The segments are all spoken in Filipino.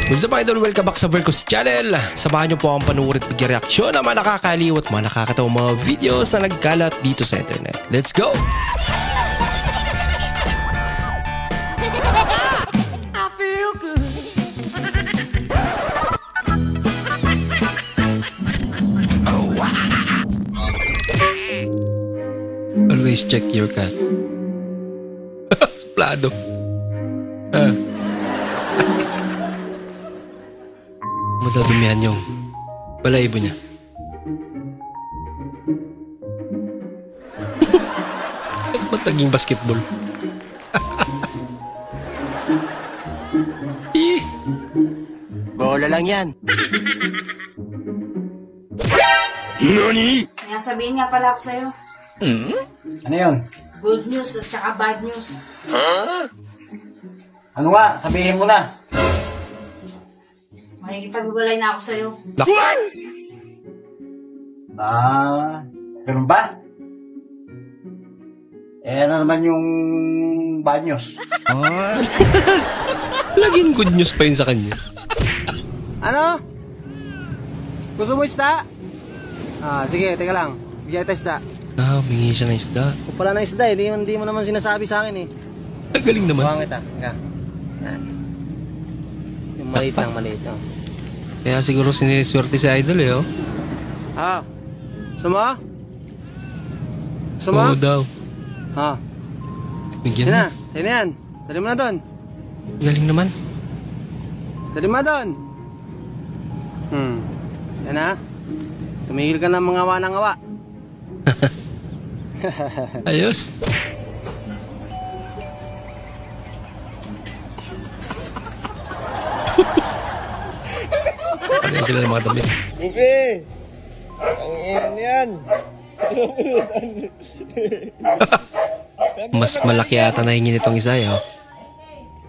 What's up idol? Welcome back sa Vercos Channel. Samahan niyo po akong panuorin at mag-reaksyon ng mga nakakaliw at mga nakakatawang mga videos na nagkalat dito sa internet. Let's go! I feel good. Oh, wow. Always check your cat. Suplado. Madadumihan yung balahibo niya. Ba't naging basketball? Bola lang yan. Nani? Kaya sabihin nga pala ako sa'yo. Ano yun? Good news at saka bad news. Huh? Ano nga? Sabihin mo na. Makikipagwalay na ako sa'yo. Ganun ba? Ano naman yung bad news? Laging good news pa yun sa kanya. Ano? Gusto mo isda? Sige, teka lang. Bigyan kita isda. Humingi siya ng isda. Kung pala ng isda, hindi mo naman sinasabi sa akin eh. Galing naman. Buwang kita. Yan. Yung maliit lang, maliit lang. Kaya siguro siniswerte si Idol eh, oh. Suma? Suma? Oo daw. Bigyan na. Sino yan? Dali mo na doon. Galing naman. Dali mo na doon. Yan na. Tumigil ka ng mga awa ng awa. Ayos. Ano sila ng mga damit? Bupi! Ang iyan yan! Mas malaki ata na hingin itong isa eh, oh.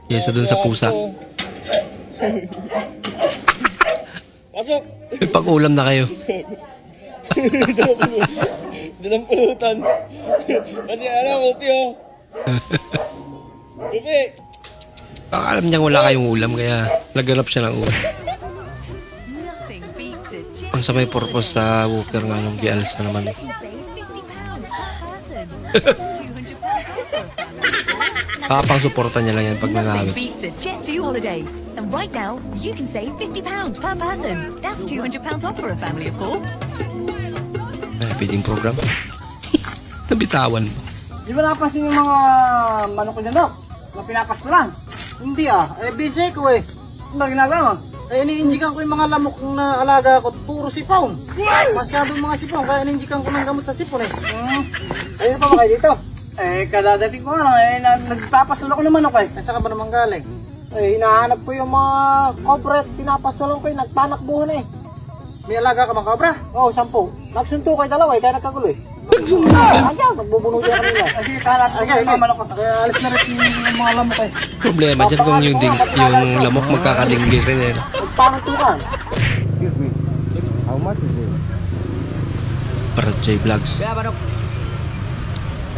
Kesa dun sa pusa. Pasok! May pag-ulam na kayo. Dalang pulutan. Kasi Bupi oh. Bupi! Alam niyang wala kayong ulam kaya naghanap siya ng ulam. Ang sa may purpose sa Walker nga nung gialsa naman eh. Pang suporta niya lang yan pag nangawit. And right now, you can save £50 per person. That's £200 off for a family of 4. Feeding program. Nabitawan mo. Di ba napasin yung mga manok ko dyan, Dok? Na pinapastulan? Hindi busy ko eh. Ano ba ginagawa? Iniinjikan ko yung mga lamok na alaga ko. Puro sipon. Masyadong mga sipon. Kaya iniinjikan ko ng gamot sa sipon eh. Ayun pa ba kayo dito? Kadadating ko nagpapasul ako ng manok eh. Saan ka ba naman galing? Hinahanap ko yung mga cobra. Pinapasulan ko eh. Nagpanakbuhan eh. May alaga ka mga cobra? Oo, 10. Nagsunto kayo dalawa eh. Kaya nagkagulo eh. Nagsunto ka? Ayaw, nagbubunog yan kanila. Sige, kahanap ko yung mga manok ko. Kaya alis na rin yung mga lamok eh. Problema dyan kung yung lamok magkakadinggit rin eh. Nagpanaktukan. Excuse me. How much is this? Para J Vlogs. Kaya manok.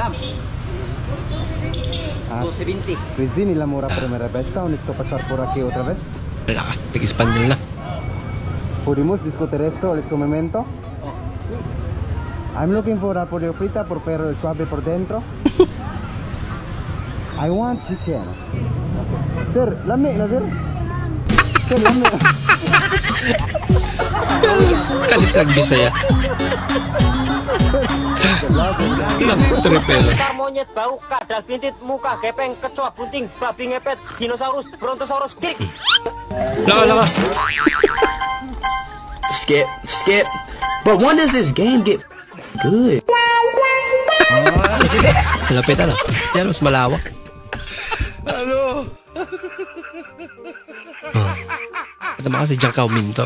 Kam. 270. Resini la mora primera vez. ¿Necesito pasar por aquí otra vez? Wala ka, nag-Espanyol na. ¿Podemos discutir esto en su momento? I'm looking for a pollo frita por perro suave por dentro. I want chicken. Sir, lami na sir. Sir, lami. Kalit ang Bisaya. Ilang tripelo. Besar monyet bau kadal bintit muka gepeng kecoa bunting babi ngepet dinosaurus brontosaurus kick. Laka. Skip. But when does this game get good? Malapit ano? Yan mas malawak. Ano? Ito mga si Jiang Kaomin to.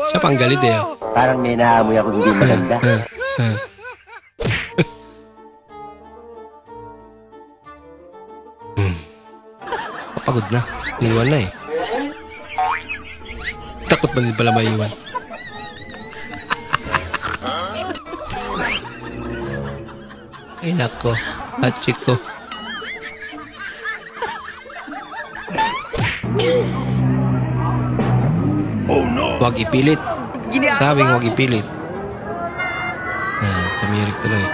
Siya pang galit eh. Parang may naamoy ako hindi maganda. Pagod na. Iniwan na eh. Takot ba din pala maiwan? Ay nako, at chico. Huwag ipilit. Sabing huwag ipilit. Tumirik tuloy.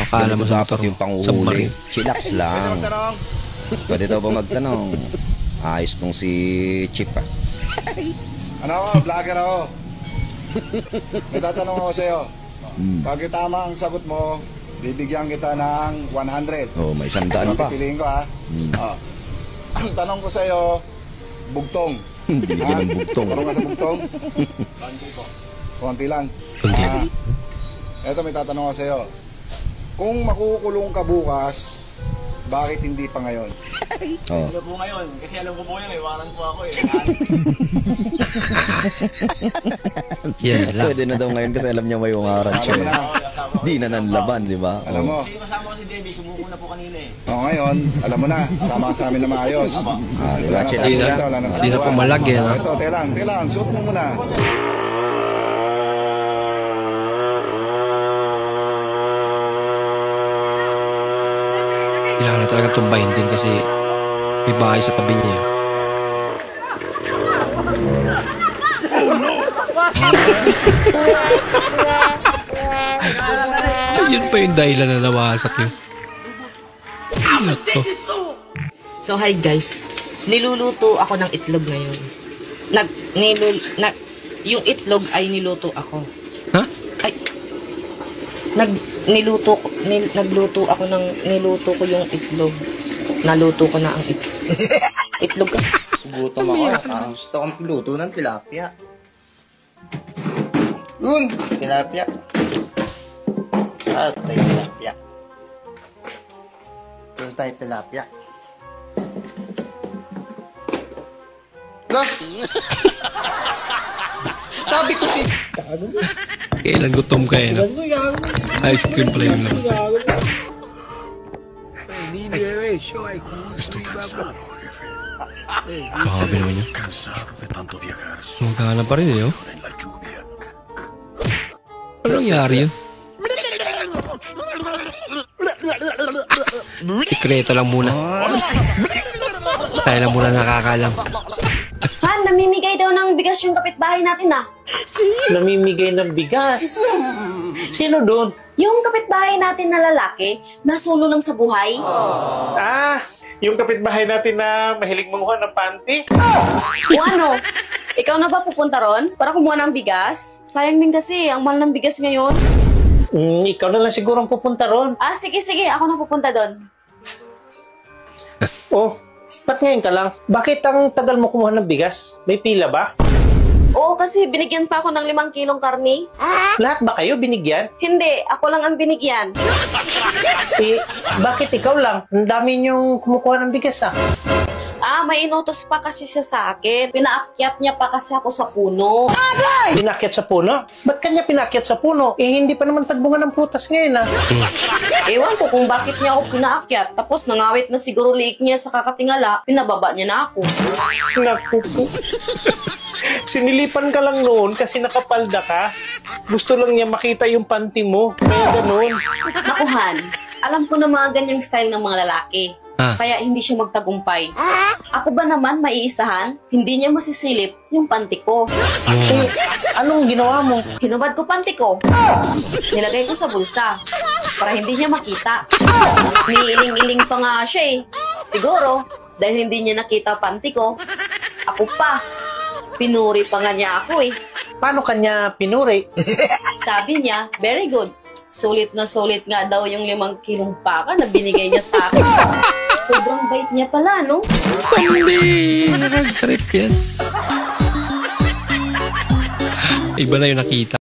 Akala mo sa motor yung panguhuli. Submarine. Chillax lang. Pwede daw ba magtanong? Ayos tong si Chip ah. Ano ako? Vlogger ako. May tatanong ako sa'yo. Pag tama ang sagot mo, bibigyan kita ng 100. Oh, may 100 pa. Pipiliin ko ha. Ang tanong ko sa'yo, bugtong. Bibigyan ng bugtong. Parang nga sa bugtong? Konti lang. Eto, may tatanong ako sa'yo. Kung makukulong ka bukas, bakit hindi pa ngayon? Oh. Alam po ngayon, kasi alam ko po yan, iwanan po ako eh. Yeah, Pwede na daw ngayon kasi alam niya may ungaran siya. Di na nanlaban, di ba? Alam mo. Kasi kasama ko si Debbie, sumuko na po kanina eh. O ngayon, alam mo na, sama ka sa amin na maayos. Diba, Chillax? Di na pumalag eh. No? Ito, teka lang, suot mo muna. Kailangan na talaga tumbahin din kasi may bahay sa tabi niya. Yun pa yung dahilan na nawasak yun. Ano to? So hi guys, niluluto ako ng itlog ngayon. Yung itlog ay niluto ako. Ha? Ay, niluto ko yung itlog. Naluto ko na ang itlog. Itlog ka. Gutom ako. Parang gusto kong luto ng tilapia. Yun! Tilapia. Ito tayo tilapia. Ito tayo tilapia. Sabi ko si... Kailan gutom ka eh, no? Ice cream pala yung naman. Grabe naman yun. Magkana pa rin eh, oh. Ano nangyari yun? Sikreto lang muna. Tayo lang muna nakakalam. Han, namimigay daw ng bigas yung kapitbahay natin ah. Namimigay ng bigas. Sino doon? Yung kapitbahay natin na lalaki, nasulo lang sa buhay. Ah, yung kapitbahay natin na mahilig manguha ng panty. O ano, ikaw na ba pupunta ron para kumuha ng bigas? Sayang din kasi, ang mahal ng bigas ngayon. Ikaw na lang siguro ang pupunta ron. Ah, sige, ako na pupunta doon. Oh, ba't ngayon ka lang? Bakit ang tagal mo kumuha ng bigas? May pila ba? Oo, kasi binigyan pa ako ng 5 kilong karne. Lahat ba kayo binigyan? Hindi, ako lang ang binigyan. Eh, bakit ikaw lang? Ang dami niyong kumukuha ng bigas ah. Ah, may inutos pa kasi siya sa akin. Pinaakyat niya pa kasi ako sa puno. Pinakyat sa puno? Ba't kanya pinakyat sa puno? Eh, hindi pa naman tagbungan ng prutas ngayon ah. Ewan ko kung bakit niya ako pinaakyat. Tapos nangawit na siguro liik niya sa kakatingala, pinababa niya na ako. Naku po. Sinilipan ka lang noon kasi nakapalda ka. Gusto lang niya makita yung panty mo. Kaya ganun. Nakuhan, alam ko na mga ganyang style ng mga lalaki. Kaya hindi siya magtagumpay. Ako ba naman maiisahan? Hindi niya masisilip yung panty ko. Eh, anong ginawa mo? Hinubad ko panty ko. Nilagay ko sa bulsa para hindi niya makita. Niiling-iling pa nga siya eh. Siguro, dahil hindi niya nakita panty ko, ako pa. Pinuri pa nga niya ako eh. Paano kanya pinuri? Sabi niya, very good. Sulit na sulit nga daw yung 5 kilong paka na binigay niya sa akin. Sobrang bait niya pala, no? Pambi! Nakag-trip yan. Iba na yung nakita.